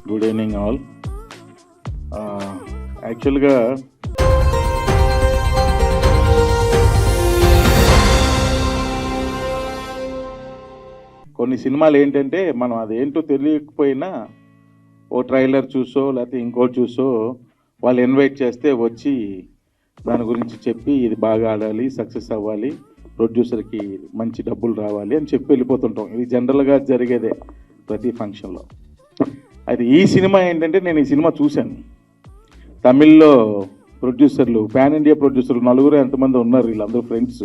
Good evening all. యాక్చువల్గా కొన్ని సినిమాలు ఏంటంటే మనం అదేంటో తెలియకపోయినా ఓ ట్రైలర్ చూసో లేకపోతే ఇంకోటి చూసో వాళ్ళు ఇన్వైట్ చేస్తే వచ్చి దాని గురించి చెప్పి ఇది బాగా ఆడాలి, సక్సెస్ అవ్వాలి, ప్రొడ్యూసర్కి మంచి డబ్బులు రావాలి అని చెప్పి వెళ్ళిపోతుంటాం. ఇది జనరల్గా జరిగేదే ప్రతి ఫంక్షన్లో. అయితే ఈ సినిమా ఏంటంటే నేను ఈ సినిమా చూశాను. తమిళ్లో ప్రొడ్యూసర్లు, పాన్ ఇండియా ప్రొడ్యూసర్లు నలుగురు ఎంతమంది ఉన్నారు, వీళ్ళందరూ ఫ్రెండ్స్.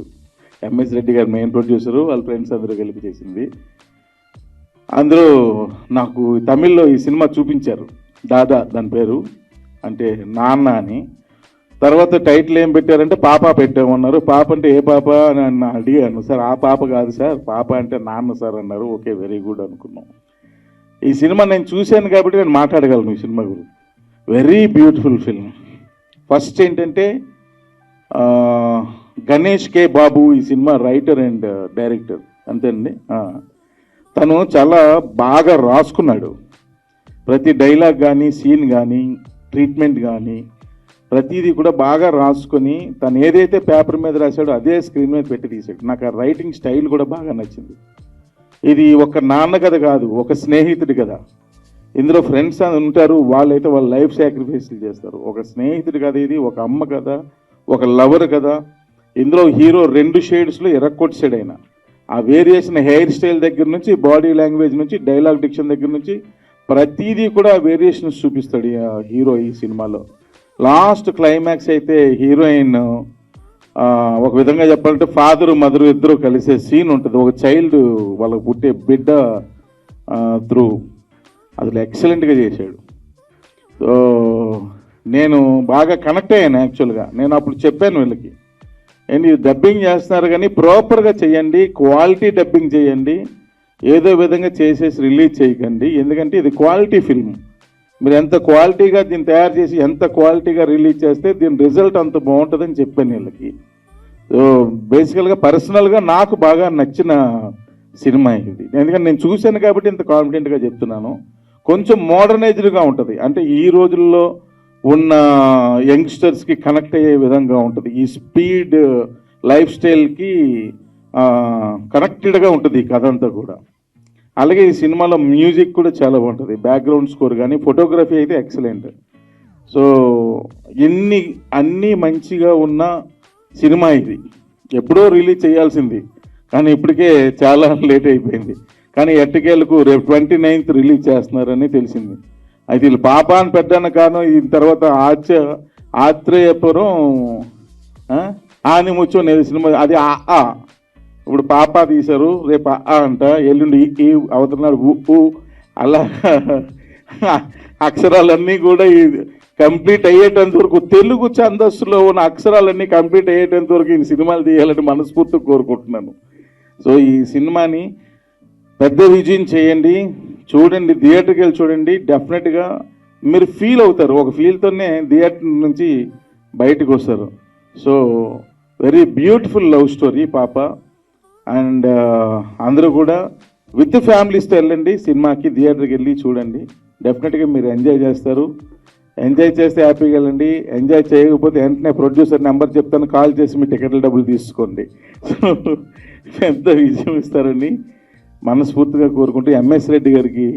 ఎంఎస్ రెడ్డి గారు మెయిన్ ప్రొడ్యూసరు, వాళ్ళ ఫ్రెండ్స్ అందరూ కలిపి చేసింది. అందరూ నాకు తమిళ్లో ఈ సినిమా చూపించారు. దాదా దాని పేరు, అంటే నాన్న అని. తర్వాత టైటిల్ ఏం పెట్టారంటే పాప పెట్టామన్నారు. పాప అంటే ఏ పాప అని అడిగాను. సార్ ఆ పాప కాదు సార్, పాప అంటే నాన్న సార్ అన్నారు. ఓకే, వెరీ గుడ్ అనుకున్నాం. ఈ సినిమా నేను చూశాను కాబట్టి నేను మాట్లాడగలను ఈ సినిమా గురించి. Very beautiful film. ఫస్ట్ ఏంటంటే గణేష్ కే బాబు ఈ సినిమా రైటర్ అండ్ డైరెక్టర్, అంతేనండి. తను చాలా బాగా రాసుకున్నాడు. ప్రతి డైలాగ్ కానీ, సీన్ కానీ, ట్రీట్మెంట్ కానీ ప్రతిదీ కూడా బాగా రాసుకొని తను ఏదైతే పేపర్ మీద రాశాడో అదే స్క్రీన్ మీద పెట్టి తీశాడు. నాకు ఆ రైటింగ్ స్టైల్ కూడా బాగా నచ్చింది. ఇది ఒక నాన్న కథ కాదు, ఒక స్నేహితుడి కథ. ఇందులో ఫ్రెండ్స్ అని ఉంటారు, వాళ్ళైతే వాళ్ళ లైఫ్ సాక్రిఫైస్లు చేస్తారు. ఒక స్నేహితుడి కథ ఇది, ఒక అమ్మ కథ, ఒక లవర్ కథ. ఇందులో హీరో 2 షేడ్స్లో ఎర్రకొట్టాడు ఆయన. ఆ వేరియేషన్ హెయిర్ స్టైల్ దగ్గర నుంచి, బాడీ లాంగ్వేజ్ నుంచి, డైలాగ్ డిక్షన్ దగ్గర నుంచి ప్రతిదీ కూడా వేరియేషన్స్ చూపిస్తాడు హీరో ఈ సినిమాలో. లాస్ట్ క్లైమాక్స్ అయితే హీరోయిన్ ఒక విధంగా చెప్పాలంటే ఫాదరు మదరు ఇద్దరు కలిసే సీన్ ఉంటుంది. ఒక చైల్డ్ వాళ్ళకు పుట్టే బిడ్డ త్రూ అసలు ఎక్సలెంట్గా చేశాడు. సో నేను బాగా కనెక్ట్ అయ్యాను. యాక్చువల్గా నేను అప్పుడు చెప్పాను వీళ్ళకి, ఏంటి డబ్బింగ్ చేస్తున్నారు కానీ ప్రాపర్గా చేయండి, క్వాలిటీ డబ్బింగ్ చేయండి, ఏదో విధంగా చేసేసి రిలీజ్ చేయకండి. ఎందుకంటే ఇది క్వాలిటీ ఫిల్మ్. మీరు ఎంత క్వాలిటీగా దీన్ని తయారు చేసి ఎంత క్వాలిటీగా రిలీజ్ చేస్తే దీని రిజల్ట్ అంత బాగుంటుందని చెప్పాను వీళ్ళకి. సో బేసికల్గా పర్సనల్గా నాకు బాగా నచ్చిన సినిమా ఇది. ఎందుకంటే నేను చూశాను కాబట్టి ఇంత కాన్ఫిడెంట్గా చెప్తున్నాను. కొంచెం మోడర్నైజ్డ్గా ఉంటుంది, అంటే ఈ రోజుల్లో ఉన్న యంగ్స్టర్స్కి కనెక్ట్ అయ్యే విధంగా ఉంటుంది. ఈ స్పీడ్ లైఫ్ స్టైల్కి కనెక్టెడ్గా ఉంటుంది ఈ కథ అంతా కూడా. అలాగే ఈ సినిమాలో మ్యూజిక్ కూడా చాలా బాగుంటుంది, బ్యాక్గ్రౌండ్ స్కోర్ కానీ, ఫోటోగ్రఫీ అయితే ఎక్సలెంట్. సో అన్నీ మంచిగా ఉన్న సినిమా ఇది. ఎప్పుడో రిలీజ్ చేయాల్సింది కానీ ఇప్పటికే చాలా లేట్ అయిపోయింది. కానీ ఎట్టకేలకు రేపు 29th రిలీజ్ చేస్తున్నారని తెలిసింది. అయితే వీళ్ళు పాప అని పెట్టడానికి కారణం ఈ తర్వాత ఆత్రేయపురం ఆని ముచ్చో నేను సినిమా అది ఇప్పుడు పాప తీశారు, రేపు అంట, ఎల్లుండి ఈ అవతలనాడు ఊ, అలా అక్షరాలన్నీ కూడా కంప్లీట్ అయ్యేటంత వరకు, తెలుగు ఛందస్సులో ఉన్న అక్షరాలన్నీ కంప్లీట్ అయ్యేటంత వరకు ఈ సినిమాలు తీయాలని మనస్ఫూర్తిగా కోరుకుంటున్నాను. సో ఈ సినిమాని పెద్ద విజయం చేయండి, చూడండి, థియేటర్కి వెళ్ళి చూడండి. డెఫినెట్గా మీరు ఫీల్ అవుతారు, ఒక ఫీల్తోనే థియేటర్ నుంచి బయటకు వస్తారు. So very beautiful love story పాప. అండ్ అందరూ కూడా విత్ ఫ్యామిలీస్తో వెళ్ళండి సినిమాకి, థియేటర్కి వెళ్ళి చూడండి. డెఫినెట్గా మీరు ఎంజాయ్ చేస్తారు. ఎంజాయ్ చేస్తే హ్యాపీగా వెళ్ళండి, ఎంజాయ్ చేయకపోతే వెంటనే ప్రొడ్యూసర్ నెంబర్ చెప్తాను, కాల్ చేసి మీ టికెట్ల డబ్బులు తీసుకోండి. సో పెద్ద విజయం ఇస్తారని మనస్ఫూర్తిగా కోరుకుంటూ, ఎంఎస్ రెడ్డి గారికి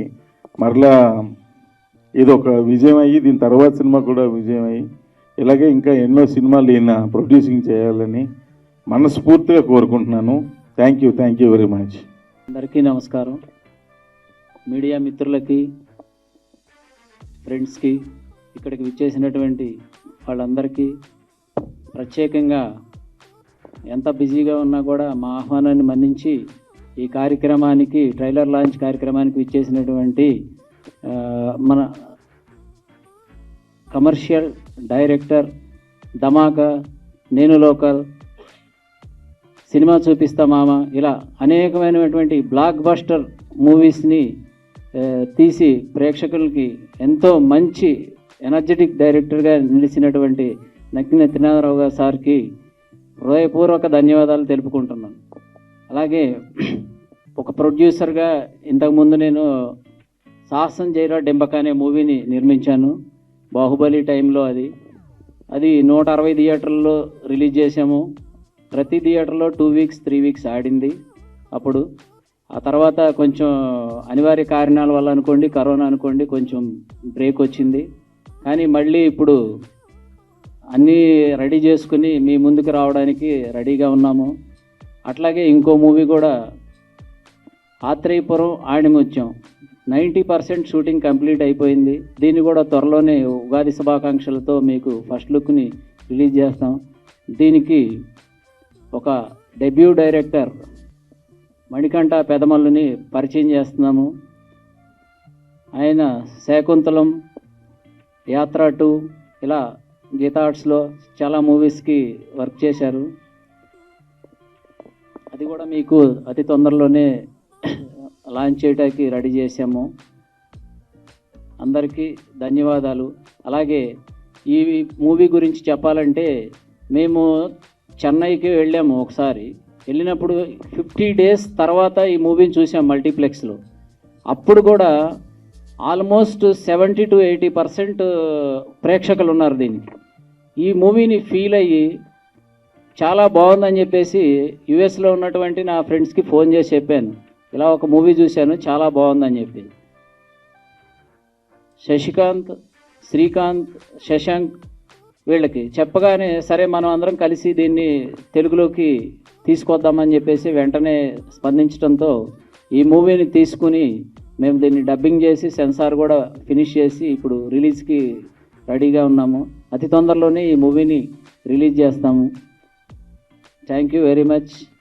మరలా ఇది ఒక విజయం అయ్యి దీని తర్వాత సినిమా కూడా విజయం అయ్యి ఇలాగే ఇంకా ఎన్నో సినిమాలు ఈయన ప్రొడ్యూసింగ్ చేయాలని మనస్ఫూర్తిగా కోరుకుంటున్నాను. Thank you very much. అందరికీ నమస్కారం. మీడియా మిత్రులకి, ఫ్రెండ్స్కి, ఇక్కడికి విచ్చేసినటువంటి వాళ్ళందరికీ ప్రత్యేకంగా, ఎంత బిజీగా ఉన్నా కూడా మా ఆహ్వానాన్ని మన్నించి ఈ కార్యక్రమానికి, ట్రైలర్ లాంచ్ కార్యక్రమానికి విచ్చేసినటువంటి మన కమర్షియల్ డైరెక్టర్ ధమాకా, నేను లోకల్, సినిమా చూపిస్తా మామ, ఇలా అనేకమైనటువంటి బ్లాక్ బస్టర్ మూవీస్ని తీసి ప్రేక్షకులకి ఎంతో మంచి ఎనర్జెటిక్ డైరెక్టర్గా నిలిచినటువంటి నక్కిన త్రినాథరావు గారు సార్కి హృదయపూర్వక ధన్యవాదాలు తెలుపుకుంటున్నాను. అలాగే ఒక ప్రొడ్యూసర్గా ఇంతకుముందు నేను సాహసం జైరా డెంబక అనే మూవీని నిర్మించాను. బాహుబలి టైంలో అది 160 థియేటర్లలో రిలీజ్ చేసాము. ప్రతి థియేటర్లో 2 వీక్స్ 3 వీక్స్ ఆడింది. అప్పుడు ఆ తర్వాత కొంచెం అనివార్య కారణాల వల్ల అనుకోండి, కరోనా అనుకోండి, కొంచెం బ్రేక్ వచ్చింది. కానీ మళ్ళీ ఇప్పుడు అన్నీ రెడీ చేసుకుని మీ ముందుకు రావడానికి రెడీగా ఉన్నాము. అట్లాగే ఇంకో మూవీ కూడా ఆత్రేయపురం ఆణిముత్యం 90% షూటింగ్ కంప్లీట్ అయిపోయింది. దీన్ని కూడా త్వరలోనే ఉగాది శుభాకాంక్షలతో మీకు ఫస్ట్ లుక్ని రిలీజ్ చేస్తాం. దీనికి ఒక డెబ్యూ డైరెక్టర్ మణికంఠ పెదమల్లుని పరిచయం చేస్తున్నాము. ఆయన శాకుంతలం, యాత్ర 2 ఇలా గీతా ఆర్ట్స్లో చాలా మూవీస్కి వర్క్ చేశారు. అది కూడా మీకు అతి తొందరలోనే లాంచ్ చేయడానికి రెడీ చేసాము. అందరికీ ధన్యవాదాలు. అలాగే ఈ మూవీ గురించి చెప్పాలంటే మేము చెన్నైకి వెళ్ళాము ఒకసారి. వెళ్ళినప్పుడు 50 డేస్ తర్వాత ఈ మూవీని చూసాం మల్టీప్లెక్స్లో. అప్పుడు కూడా ఆల్మోస్ట్ 70 to 80% ప్రేక్షకులు ఉన్నారు దీనికి. ఈ మూవీని ఫీల్ అయ్యి చాలా బాగుందని చెప్పేసి యుఎస్లో ఉన్నటువంటి నా ఫ్రెండ్స్కి ఫోన్ చేసి చెప్పాను, ఇలా ఒక మూవీ చూశాను చాలా బాగుందని చెప్పి. శశికాంత్, శ్రీకాంత్, శశాంక్ వీళ్ళకి చెప్పగానే సరే మనం అందరం కలిసి దీన్ని తెలుగులోకి తీసుకొద్దామని చెప్పేసి వెంటనే స్పందించడంతో ఈ మూవీని తీసుకుని మేము దీన్ని డబ్బింగ్ చేసి సెన్సార్ కూడా ఫినిష్ చేసి ఇప్పుడు రిలీజ్కి రెడీగా ఉన్నాము. అతి తొందరలోనే ఈ మూవీని రిలీజ్ చేస్తాము. Thank you very much.